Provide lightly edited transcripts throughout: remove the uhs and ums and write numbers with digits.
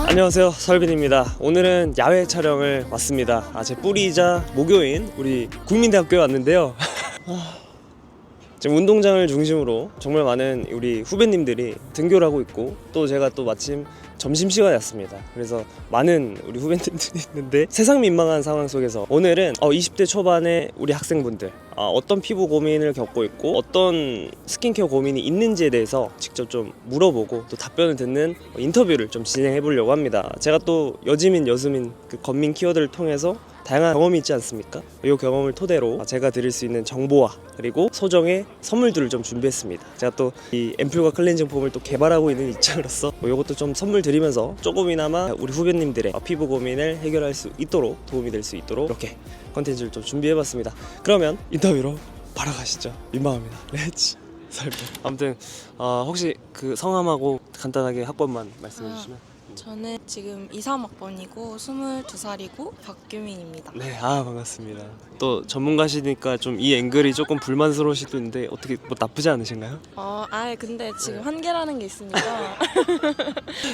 안녕하세요, 설빈입니다. 오늘은 야외 촬영을 왔습니다. 제 뿌리이자 모교인 우리 국민대학교에 왔는데요. 지금 운동장을 중심으로 정말 많은 우리 후배님들이 등교를 하고 있고, 또 제가 또 마침 점심시간이었습니다. 그래서 많은 우리 후배님들이 있는데, 세상 민망한 상황 속에서 오늘은 20대 초반의 우리 학생분들 어떤 피부 고민을 겪고 있고 어떤 스킨케어 고민이 있는지에 대해서 직접 좀 물어보고 또 답변을 듣는 인터뷰를 좀 진행해 보려고 합니다. 제가 또 여지민 여수민 그 건민 키워드를 통해서 다양한 경험이 있지 않습니까? 이 경험을 토대로 제가 드릴 수 있는 정보와 그리고 소정의 선물들을 좀 준비했습니다. 제가 또 이 앰플과 클렌징 폼을 또 개발하고 있는 입장으로서 이것도 좀 선물 드리면서 조금이나마 우리 후배님들의 피부 고민을 해결할 수 있도록 도움이 될 수 있도록 이렇게 컨텐츠를 좀 준비해봤습니다. 그러면 인터뷰로 바로 가시죠. 민망합니다. 렛츠 설명. 아무튼 혹시 그 성함하고 간단하게 학번만 말씀해 주시면. 저는 지금 2, 3학번이고 22살이고 박규민입니다. 네, 반갑습니다. 또 전문가시니까 좀 이 앵글이 조금 불만스러우실 수도 있는데 어떻게 뭐 나쁘지 않으신가요? 근데 지금 한계라는 게 있으니까.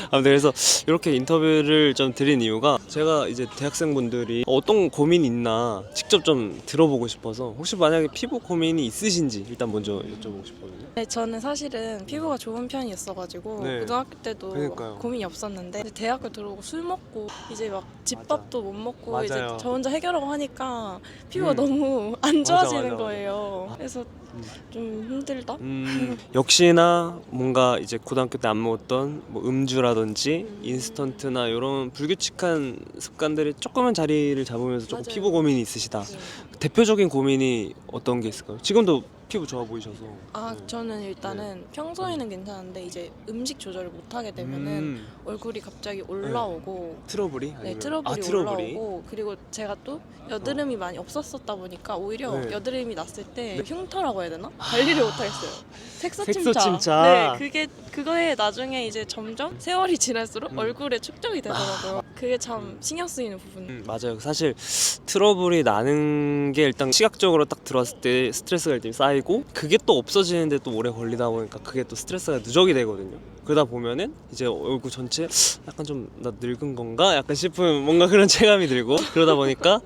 아무튼 그래서 이렇게 인터뷰를 좀 드린 이유가, 제가 이제 대학생분들이 어떤 고민이 있나 직접 좀 들어보고 싶어서, 혹시 만약에 피부 고민이 있으신지 일단 먼저 여쭤보고 싶거든요. 네, 저는 사실은 피부가 좋은 편이었어가지고 네. 고등학교 때도 그러니까요. 고민이 없었는데, 근데 대학교 들어오고 술 먹고 이제 막 집밥도 못 먹고 맞아요. 이제 저 혼자 해결하고 하니까 피부가 음. 너무 안 좋아지는 맞아. 거예요. 그래서 좀 힘들다. 역시나 뭔가 이제 고등학교 때 안 먹었던 뭐 음주라든지 인스턴트나 이런 불규칙한 습관들이 조금은 자리를 잡으면서 조금 맞아요. 피부 고민이 있으시다. 네. 대표적인 고민이 어떤 게 있을까요? 지금도 피부 좋아 보이셔서. 네. 저는 일단은 평소에는 괜찮은데 이제 음식 조절을 못 하게 되면은 얼굴이 갑자기 올라오고 트러블이? 네, 아니면... 트러블이 트러블이? 올라오고, 그리고 제가 또 여드름이 많이 없었었다 보니까 오히려 네. 여드름이 났을 때 흉터라고 해야 되나? 관리를 못 하겠어요. 색소침자. 색소침자. 네, 그거에 나중에 이제 점점 세월이 지날수록 얼굴에 축적이 되더라고요. 그게 참 신경 쓰이는 부분. 맞아요. 사실 트러블이 나는 게 일단 시각적으로 딱 들어왔을 때 스트레스가 일단 쌓이고, 그게 또 없어지는데 또 오래 걸리다 보니까 그게 또 스트레스가 누적이 되거든요. 그러다 보면은 이제 얼굴 전체 약간 좀 나 늙은 건가? 약간 싶은 뭔가 그런 체감이 들고, 그러다 보니까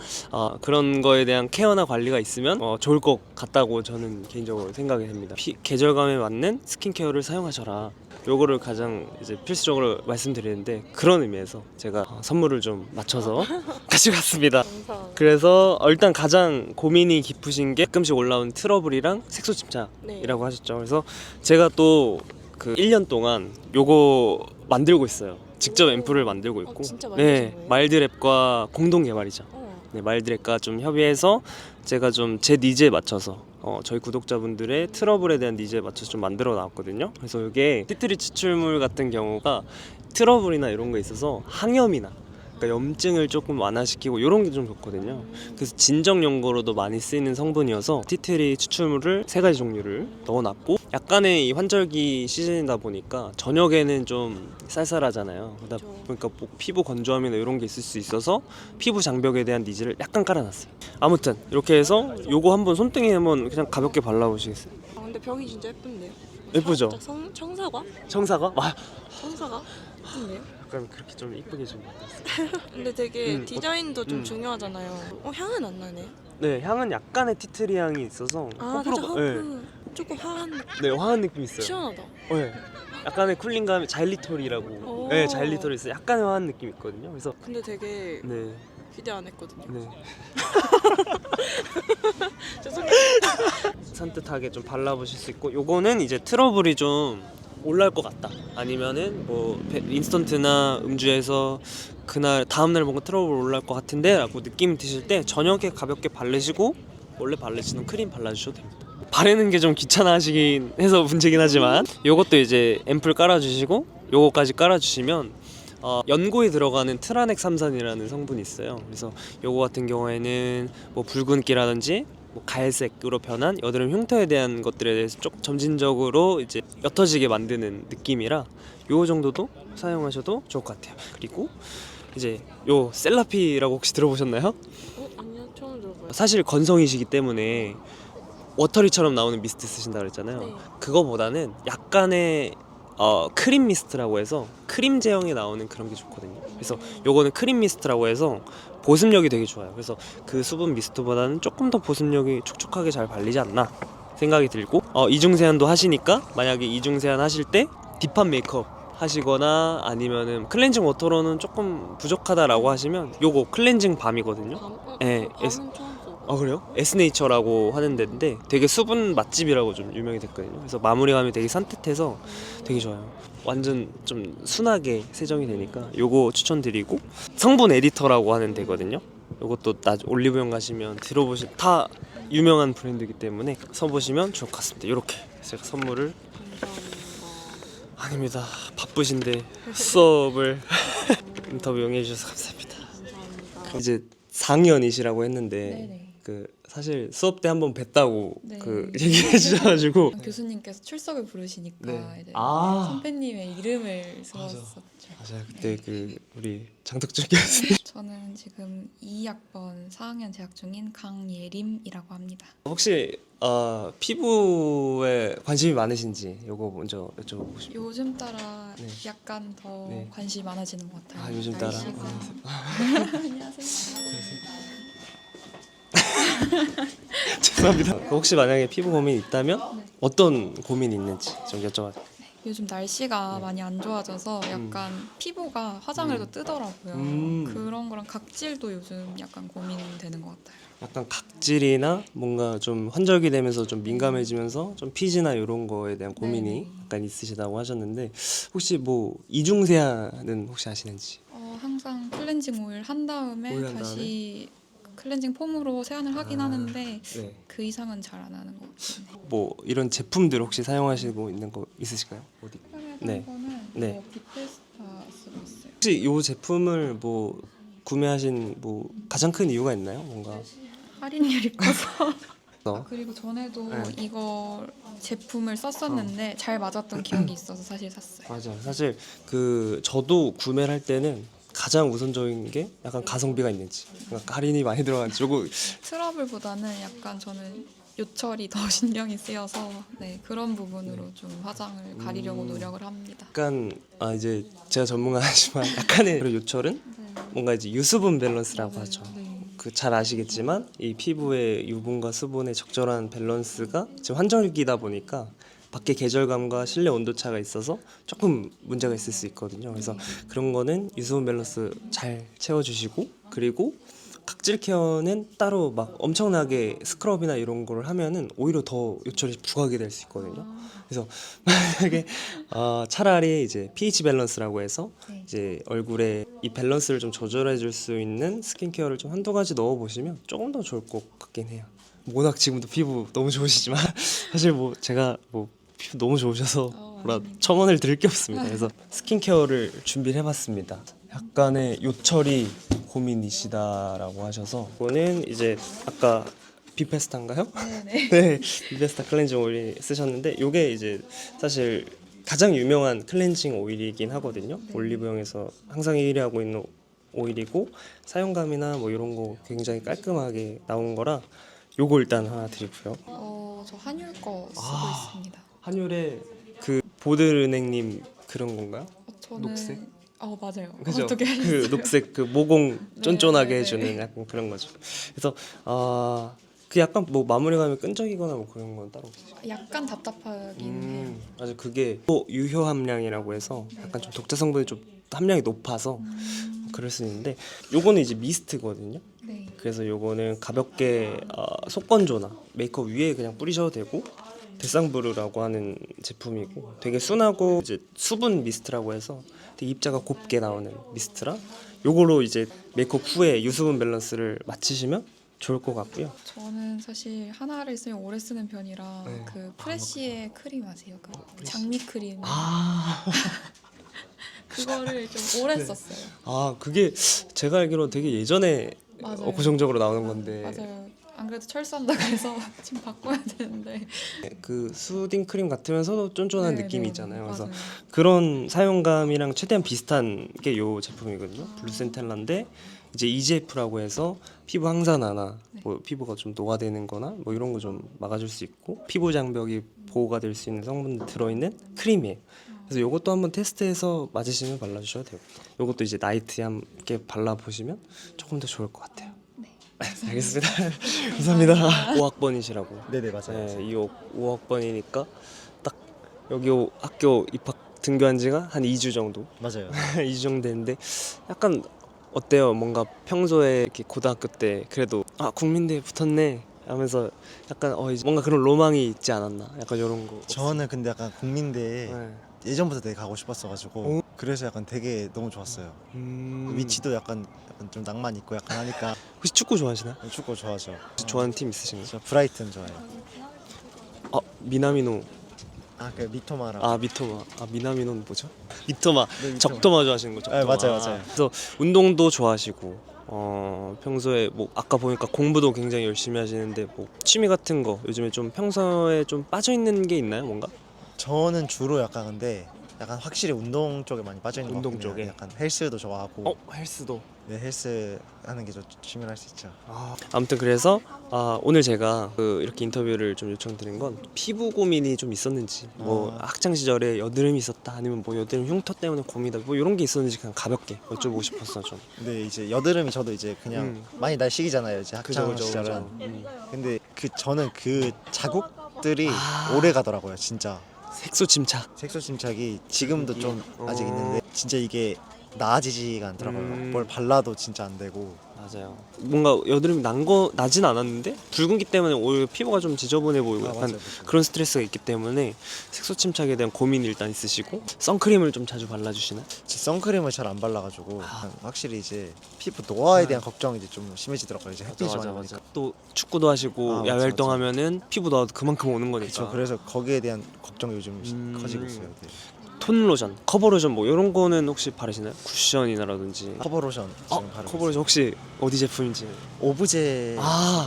그런 거에 대한 케어나 관리가 있으면 좋을 것 같다고 저는 개인적으로 생각이 됩니다. 계절감에 맞는 스킨케어를 사용하셔라. 요거를 가장 이제 필수적으로 말씀드리는데, 그런 의미에서 제가 선물을 좀 맞춰서 가지고 왔습니다. 감사합니다. 그래서 일단 가장 고민이 깊으신 게 가끔씩 올라온 트러블이랑 색소침자이라고 네. 하셨죠. 그래서 제가 또 그 1년 동안 요거 만들고 있어요. 직접 오. 앰플을 만들고 있고. 진짜 만드신 네, 거예요? 마일드랩과 공동 개발이죠. 네, 마일드랩과 좀 협의해서 제가 좀 제 니즈에 맞춰서 저희 구독자분들의 트러블에 대한 니즈에 맞춰서 좀 만들어 나왔거든요. 그래서 이게 티트리 추출물 같은 경우가 트러블이나 이런 거에 있어서 항염이나, 그러니까 염증을 조금 완화시키고 이런 게 좀 좋거든요. 그래서 진정 용도로도 많이 쓰이는 성분이어서 티트리 추출물을 3가지 종류를 넣어놨고, 약간의 이 환절기 시즌이다 보니까 저녁에는 좀 쌀쌀하잖아요. 그러다 그렇죠. 보니까 뭐 피부 건조함이나 이런 게 있을 수 있어서 피부 장벽에 대한 니즈를 약간 깔아놨어요. 아무튼 이렇게 해서 요거 한번 손등에 한번 그냥 가볍게 발라보시겠어요? 근데 병이 진짜 예쁜데요? 예쁘죠? 살짝 청사과? 청사과? 청사과? 예쁜데요? 약간 그렇게 좀 이쁘게 좀 만들었어요. 근데 되게 디자인도 좀 중요하잖아요. 향은 안 나네. 네, 향은 약간의 티트리 향이 있어서 살짝 허브, 조금 화한 느낌. 네, 화한 느낌 있어요. 시원하다. 네, 약간의 쿨링감이 자일리톨이라고. 오. 네, 자일리톨이 있어요. 약간의 화한 느낌 있거든요. 그래서 근데 되게 네, 기대 안 했거든요. 네. 죄송해요. 산뜻하게 좀 발라보실 수 있고, 요거는 이제 트러블이 좀 올라올 것 같다, 아니면은 뭐 인스턴트나 음주에서 그날 다음날 뭔가 트러블 올라올 것 같은데 라고 느낌 드실 때 저녁에 가볍게 바르시고 원래 바르시는 크림 발라주셔도 됩니다. 바르는 게 좀 귀찮아 하시긴 해서 문제긴 하지만, 요것도 이제 앰플 깔아주시고 요거까지 깔아주시면 연고에 들어가는 트라넥삼산이라는 성분이 있어요. 그래서 요거 같은 경우에는 뭐 붉은기라든지 뭐 갈색으로 변한 여드름 흉터에 대한 것들에 대해서 좀 점진적으로 이제 옅어지게 만드는 느낌이라 요 정도도 사용하셔도 좋을 것 같아요. 그리고 이제 요 셀라피라고 혹시 들어보셨나요? 아니요, 처음 들어봐요. 사실 건성이시기 때문에 워터리처럼 나오는 미스트 쓰신다 그랬잖아요. 네. 그거보다는 약간의 크림 미스트라고 해서 크림 제형이 나오는 그런 게 좋거든요. 그래서 요거는 크림 미스트라고 해서 보습력이 되게 좋아요. 그래서 그 수분 미스트보다는 조금 더 보습력이 촉촉하게 잘 발리지 않나 생각이 들고, 이중 세안도 하시니까 만약에 이중 세안 하실 때 딥한 메이크업 하시거나 아니면은 클렌징 워터로는 조금 부족하다라고 하시면 요거 클렌징 밤이거든요. 네, 밤은 처음 써. 그래요? 에스네이처라고 하는 데인데 되게 수분 맛집이라고 좀 유명이 됐거든요. 그래서 마무리감이 되게 산뜻해서 되게 좋아요. 완전 좀 순하게 세정이 되니까 요거 추천드리고, 성분 에디터라고 하는 데거든요. 요것도 올리브영 가시면 들어보실 다 유명한 브랜드이기 때문에 써보시면 좋을 것 같습니다. 이렇게 제가 선물을. 아닙니다. 바쁘신데 수업을 인터뷰 응해주셔서 감사합니다. 이제 4학년이시라고 했는데 네네. 그 사실 수업 때 한번 뵀다고 네. 그 얘기해 주셔가지고 교수님께서 출석을 부르시니까 네. 이제 아. 선배님의 이름을 썼었죠. 맞아요. 그때 그 우리 장덕준 교수님 저는 지금 2학번 4학년 재학 중인 강예림이라고 합니다. 혹시 피부에 관심이 많으신지 요거 먼저 여쭤보고 싶어요. 요즘 따라 네. 약간 더 네. 관심이 많아지는 것 같아요. 요즘 따라. 날씨가. 안녕하세요. 죄송합니다. 혹시 만약에 피부 고민이 있다면 네. 어떤 고민이 있는지 좀 여쭤봐도. 요즘 날씨가 네. 많이 안 좋아져서 약간 피부가 화장을 해도 뜨더라고요. 그런 거랑 각질도 요즘 약간 고민되는 것 같아요. 약간 각질이나 뭔가 좀 환절기 되면서 좀 민감해지면서 좀 피지나 이런 거에 대한 고민이 네네. 약간 있으시다고 하셨는데, 혹시 뭐 이중 세안은 혹시 아시는지? 항상 클렌징 오일 한 다음에 오일 한 다시 클렌징 폼으로 세안을 하긴 하는데 네. 그 이상은 잘 안 하는 것 같아요. 뭐 이런 제품들 혹시 사용하시고 있는 거 있으실까요? 어디? 네. 네. 거는 네. 디페스타 쓰고 있어요. 혹시 이 제품을 뭐 구매하신 뭐 가장 큰 이유가 있나요? 뭔가 할인율이 커서. 어? 그리고 전에도 네. 이거 제품을 썼었는데 잘 맞았던 기억이 있어서 사실 샀어요. 맞아요. 사실 그 저도 구매를 할 때는 가장 우선적인 게 약간 가성비가 있는지, 그러니까 할인이 많이 들어간지 요거. 트러블보다는 약간 저는 요철이 더 신경이 쓰여서 네, 그런 부분으로 좀 화장을 가리려고 노력을 합니다. 약간 이제 제가 전문가 아니지만 약간의 그런 요철은 뭔가 이제 유수분 밸런스라고 맞아요. 하죠. 네. 그 잘 아시겠지만 이 피부의 유분과 수분의 적절한 밸런스가 지금 환절기다 보니까 밖에 계절감과 실내 온도 차가 있어서 조금 문제가 있을 수 있거든요. 그래서 그런 거는 유수분 밸런스 잘 채워주시고, 그리고 각질 케어는 따로 막 엄청나게 스크럽이나 이런 거를 하면은 오히려 더 요철이 부각이 될 수 있거든요. 그래서 만약에 차라리 이제 pH 밸런스라고 해서 네. 이제 얼굴에 이 밸런스를 좀 조절해 줄 수 있는 스킨케어를 좀 한두 가지 넣어 보시면 조금 더 좋을 것 같긴 해요. 워낙 지금도 피부 너무 좋으시지만 사실 뭐 제가 뭐 피부 너무 좋으셔서 뭐라 아닙니다. 첨언을 드릴 게 없습니다. 그래서 스킨케어를 준비를 해봤습니다. 약간의 요철이 고민이시다라고 하셔서, 이거는 이제 아까 비페스타인가요? 네네. 네, 비페스타 클렌징 오일 쓰셨는데 요게 이제 사실 가장 유명한 클렌징 오일이긴 하거든요. 네. 올리브영에서 항상 1위 하고 있는 오일이고, 사용감이나 뭐 이런 거 굉장히 깔끔하게 나온 거라 요거 일단 하나 드리고요. 저 한율 거 쓰고 아. 있습니다. 한율의 그 보드은행님 그런 건가요? 저는 녹색? 맞아요. 그죠? 어떻게 그 하셨어요? 녹색 그 모공 쫀쫀하게 네, 네, 해주는 네. 약간 그런 거죠. 그래서 그 약간 뭐 마무리감이 끈적이거나 뭐 그런 건 따로 없으시죠? 약간 답답하긴 해요. 맞아, 그게 또 유효 함량이라고 해서 약간 좀 독자 성분이 좀 함량이 높아서 그럴 수 있는데, 요거는 이제 미스트거든요. 네. 그래서 요거는 가볍게 속건조나 메이크업 위에 그냥 뿌리셔도 되고, 데상브루라고 하는 제품이고 되게 순하고 이제 수분 미스트라고 해서 되게 입자가 곱게 나오는 미스트라, 요거로 이제 메이크업 후에 유수분 밸런스를 맞추시면 좋을 것 같고요. 저는 사실 하나를 쓰면 오래 쓰는 편이라 네. 그 프레쉬의 크림 아세요? 그 프레쉬. 장미 크림. 아, 그거를 좀 오래 네. 썼어요. 그게 제가 알기로 되게 예전에 맞아요. 고정적으로 나오는 건데, 맞아요. 안 그래도 철수한다 그래서 지금 바꿔야 되는데. 그 수딩 크림 같으면서도 쫀쫀한 네, 느낌이 네, 있잖아요. 그래서 맞아요. 그런 사용감이랑 최대한 비슷한 게 요 제품이거든요. 블루센텔라인데 이제 EGF라고 해서 피부 항산화나 뭐 피부가 좀 노화되는 거나 뭐 이런 거 좀 막아줄 수 있고, 피부 장벽이 보호가 될 수 있는 성분들 들어있는 크림이에요. 그래서 요것도 한번 테스트해서 맞으시면 발라주셔도 되고, 요것도 이제 나이트에 함께 발라보시면 조금 더 좋을 것 같아요. 네. 알겠습니다. 감사합니다. 5학번이시라고. 네네 맞아요. 네, 이 5학번이니까 딱 여기 학교 입학 등교한 지가 한 2주 정도. 맞아요. 2주 정도 됐는데 약간 어때요? 뭔가 평소에 이렇게 고등학교 때 그래도 국민대에 붙었네 하면서 약간 이제 뭔가 그런 로망이 있지 않았나? 약간 이런 거. 저는 근데 약간 국민대에 네. 예전부터 되게 가고 싶었어가지고 그래서 약간 되게 너무 좋았어요. 위치도 약간 좀 낭만 있고 약간 하니까. 혹시 축구 좋아하시나요? 축구 좋아하죠. 혹시 좋아하는 팀 있으신가요? 저 브라이튼 좋아해요. 미나미노. 그 미토마라고. 미토마. 미나미노는 뭐죠? 미토마. 네, 미토마. 적토마 좋아하시는 거죠? 네, 맞아요. 그래서 운동도 좋아하시고 평소에 뭐 아까 보니까 공부도 굉장히 열심히 하시는데 뭐 취미 같은 거 요즘에 좀 평소에 좀 빠져 있는 게 있나요? 뭔가? 저는 주로 약간 근데 약간 확실히 운동 쪽에 많이 빠져 있는 것 운동 같긴 해요. 쪽에? 약간 헬스도 좋아하고. 헬스도. 네, 헬스 하는 게 저 취미로 할 수 있죠. 아무튼 그래서 오늘 제가 이렇게 인터뷰를 좀 요청드린 건 피부 고민이 좀 있었는지 뭐 학창 시절에 여드름이 있었다 아니면 뭐 여드름 흉터 때문에 고민이다 뭐 이런 게 있었는지 그냥 가볍게 여쭤보고 싶었어 좀. 근데 이제 여드름이 저도 이제 그냥 많이 날 시기잖아요. 이제 학창 시절은. 그죠. 근데 저는 그 자국들이 오래 가더라고요, 진짜. 색소 침착. 색소 침착이 지금도 좀 아직 있는데 진짜 이게 나아지지가 않더라고요. 뭘 발라도 진짜 안 되고. 맞아요. 뭔가 여드름이 나진 않았는데 붉은기 때문에 오히려 피부가 좀 지저분해 보이고 약간 맞아요. 그런 스트레스가 있기 때문에 색소 침착에 대한 고민이 일단 있으시고 선크림을 좀 자주 발라주시나요? 제 선크림을 잘 안 발라가지고 확실히 이제 피부 노화에 대한 걱정이 이제 좀 심해지더라고요. 이제 햇빛이 많이 오니까. 또 축구도 하시고 야외 맞아. 활동하면은 피부 노화도 그만큼 오는 거니까. 그렇죠. 그래서 거기에 대한 걱정이 요즘 커지고 있어요. 네. 톤 로션, 커버 로션 뭐 이런 거는 혹시 바르시나요? 쿠션이나라든지. 커버 로션 지금 바르고 커버 로션 혹시 어디 제품인지? 있어요. 오브제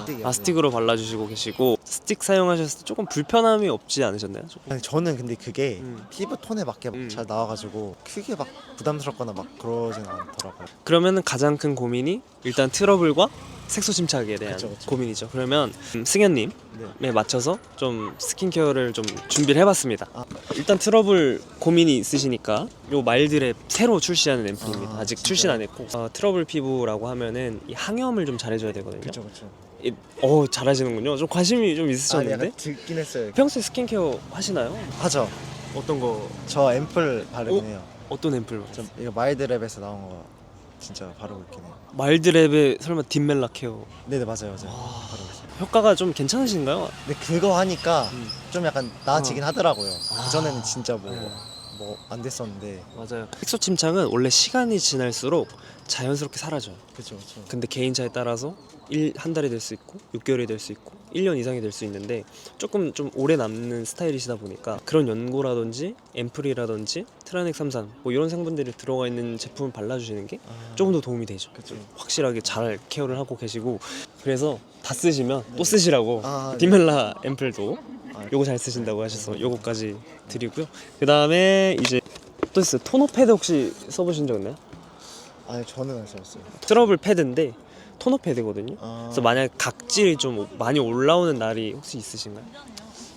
스틱이라고. 스틱으로 발라주시고 계시고 스틱 사용하셨을 때 조금 불편함이 없지 않으셨나요? 조금? 아니, 저는 근데 그게 음. 피부 톤에 맞게 잘 나와가지고 크게 막 부담스럽거나 막 그러진 않더라고요. 그러면은 가장 큰 고민이 일단 트러블과 색소 침착에 대한 그쵸. 고민이죠. 그러면 승현님에 맞춰서 좀 스킨케어를 좀 준비를 해봤습니다. 일단 트러블 고민이 있으시니까 요 마일드랩 새로 출시하는 앰플입니다. 아직 진짜요? 출시는 안 했고 트러블 피부라고 하면은 이 항염을 좀 잘해줘야 되거든요. 그렇죠. 잘하시는군요. 좀 관심이 좀 있으셨는데 약간 듣긴 했어요. 평소에 스킨케어 하시나요? 하죠. 어떤 거? 저 앰플 바르긴 해요. 어떤 앰플? 저 이거 마일드랩에서 나온 거 진짜 바르고 있긴 해요. 마일드랩에 설마 딥멜라 케어 네네 맞아요. 바르고 있어요. 효과가 좀 괜찮으신가요? 근데 그거 하니까 좀 약간 나아지긴 하더라고요. 아. 그전에는 진짜 뭐 네. 안 됐었는데. 맞아요. 색소 침착은 원래 시간이 지날수록 자연스럽게 사라져요. 그렇죠. 근데 개인차에 따라서 한 달이 될 수 있고 6개월이 될 수 있고 1년 이상이 될 수 있는데 조금 좀 오래 남는 스타일이시다 보니까 그런 연고라든지 앰플이라든지 트라넥 33 뭐 이런 성분들이 들어가 있는 제품을 발라주시는 게 조금 더 도움이 되죠. 그쵸. 확실하게 잘 케어를 하고 계시고 그래서 다 쓰시면 또 쓰시라고 네. 디멜라 앰플도 요거 잘 쓰신다고 하셔서 요거까지 드리고요. 그 다음에 이제 또 있어요. 토너 패드 혹시 써보신 적 있나요? 아니 저는 안 써봤어요. 트러블 패드인데 토너 패드거든요. 그래서 만약 각질이 좀 많이 올라오는 날이 혹시 있으신가요?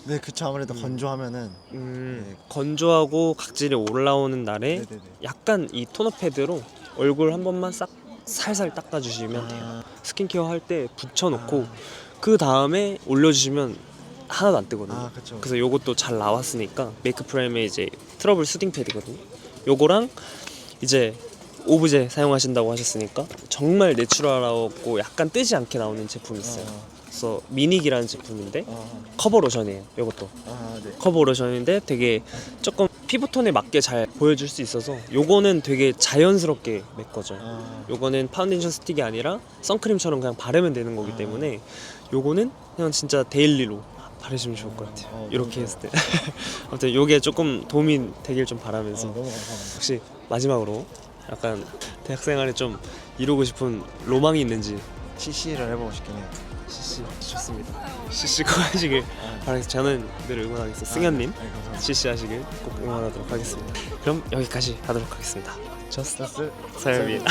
네 그쵸. 아무래도 건조하면은 네. 건조하고 각질이 올라오는 날에 네네네. 약간 이 토너 패드로 얼굴 한 번만 싹 살살 닦아주시면 돼요. 스킨케어 할 때 붙여놓고 그 다음에 올려주시면 하나도 안 뜨거든요. 그쵸. 그래서 요것도 잘 나왔으니까 메이크 프라임의 이제 트러블 수딩 패드거든요. 요거랑 이제 오브제 사용하신다고 하셨으니까 정말 내추럴하고 약간 뜨지 않게 나오는 제품이 있어요. 그래서 미닉이라는 제품인데 커버 로션이에요. 요것도 네. 커버 로션인데 되게 조금 피부톤에 맞게 잘 보여줄 수 있어서 요거는 되게 자연스럽게 메꿔져요. 요거는 파운데이션 스틱이 아니라 선크림처럼 그냥 바르면 되는 거기 때문에 요거는 그냥 진짜 데일리로 바르시면 좋을 것 같아요. 이렇게 했을 때 아무튼 요게 조금 도움이 되길 좀 바라면서 너무 감사합니다. 혹시 마지막으로 약간 대학생활에 좀 이루고 싶은 로망이 있는지. CC를 해보고 싶긴 해요. CC 좋습니다. CC 꼭 하시길 바라겠습니다. 저는 늘 응원하겠습니다. 승현님 네, 감사합니다. CC 하시길 꼭 응원하도록 하겠습니다. 그럼 여기까지 하도록 하겠습니다. 저스트 서현민.